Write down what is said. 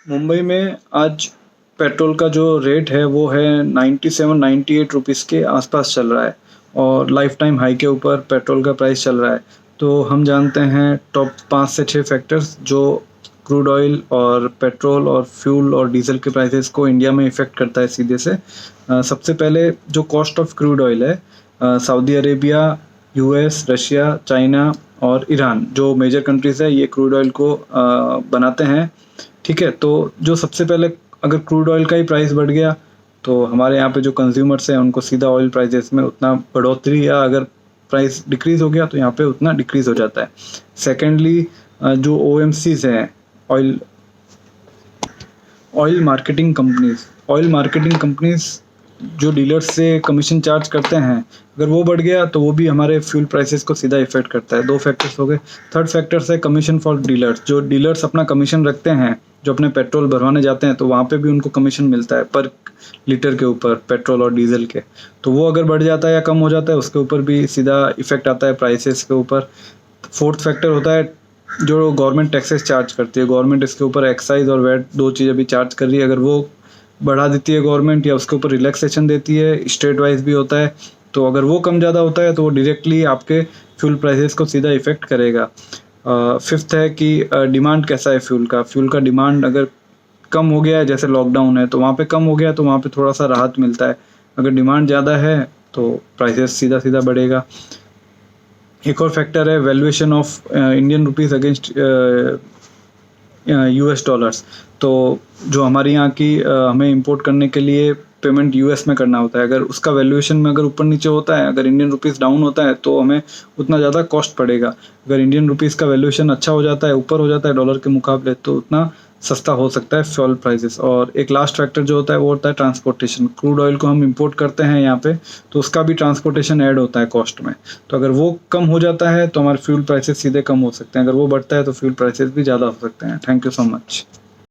मुंबई में आज पेट्रोल का जो रेट है वो है 97-98 रुपीज़ के आसपास चल रहा है और लाइफ टाइम हाई के ऊपर पेट्रोल का प्राइस चल रहा है। तो हम जानते हैं टॉप 5 से 6 फैक्टर्स जो क्रूड ऑयल और पेट्रोल और फ्यूल और डीजल के प्राइसेस को इंडिया में इफ़ेक्ट करता है सीधे से। सबसे पहले जो कॉस्ट ऑफ क्रूड ऑयल है, Saudi Arabia, US, Russia, China और ईरान जो मेजर कंट्रीज़ है ये क्रूड ऑयल को बनाते हैं। ठीक है, तो जो सबसे पहले अगर क्रूड ऑयल का ही प्राइस बढ़ गया तो हमारे यहाँ पे जो कंज्यूमर्स हैं उनको सीधा ऑयल प्राइसेस में उतना बढ़ोतरी, या अगर प्राइस डिक्रीज़ हो गया तो यहाँ पे उतना डिक्रीज़ हो जाता है। सेकेंडली, जो ओएमसीज हैं, ऑयल ऑयल मार्केटिंग कंपनीज जो डीलर्स से कमीशन चार्ज करते हैं, अगर वो बढ़ गया तो वो भी हमारे फ्यूल प्राइसेस को सीधा इफेक्ट करता है। 2 फैक्टर्स हो गए। थर्ड फैक्टर्स है कमीशन फॉर डीलर्स। जो डीलर्स अपना कमीशन रखते हैं, जो अपने पेट्रोल भरवाने जाते हैं, तो वहाँ पे भी उनको कमीशन मिलता है पर लीटर के ऊपर पेट्रोल और डीजल के। तो वो अगर बढ़ जाता है या कम हो जाता है उसके ऊपर भी सीधा इफेक्ट आता है प्राइसेस के ऊपर। फोर्थ फैक्टर होता है जो गवर्नमेंट टैक्सेस चार्ज करती है। गवर्नमेंट इसके ऊपर एक्साइज और वैट 2 चीज़ें भी चार्ज कर रही है। अगर वो बढ़ा देती है गवर्नमेंट या उसके ऊपर रिलैक्सेशन देती है, स्टेट वाइज भी होता है, तो अगर वो कम ज़्यादा होता है तो वो डायरेक्टली आपके फ्यूल प्राइसेस को सीधा इफेक्ट करेगा। फिफ्थ है कि डिमांड कैसा है फ्यूल का डिमांड अगर कम हो गया है, जैसे लॉकडाउन है तो वहाँ पे कम हो गया तो वहाँ पे थोड़ा सा राहत मिलता है। अगर डिमांड ज़्यादा है तो प्राइसेस सीधा बढ़ेगा। एक और फैक्टर है valuation of Indian rupees against US dollars. तो जो हमारे यहाँ की हमें इंपोर्ट करने के लिए पेमेंट यूएस में करना होता है, अगर उसका वैल्यूएशन में अगर ऊपर नीचे होता है, अगर इंडियन रुपीज़ डाउन होता है तो हमें उतना ज़्यादा कॉस्ट पड़ेगा। अगर इंडियन रुपीज़ का वैल्यूएशन अच्छा हो जाता है, ऊपर हो जाता है डॉलर के मुकाबले, तो उतना सस्ता हो सकता है फ्यूल प्राइसेस। और एक लास्ट फैक्टर जो होता है वो होता है ट्रांसपोर्टेशन। क्रूड ऑयल को हम इंपोर्ट करते हैं यहाँ पे, तो उसका भी ट्रांसपोर्टेशन ऐड होता है कॉस्ट में। तो अगर वो कम हो जाता है तो हमारे फ्यूल प्राइसेस सीधे कम हो सकते हैं, अगर वो बढ़ता है तो फ्यूल प्राइसेस भी ज़्यादा हो सकते हैं। Thank you so much.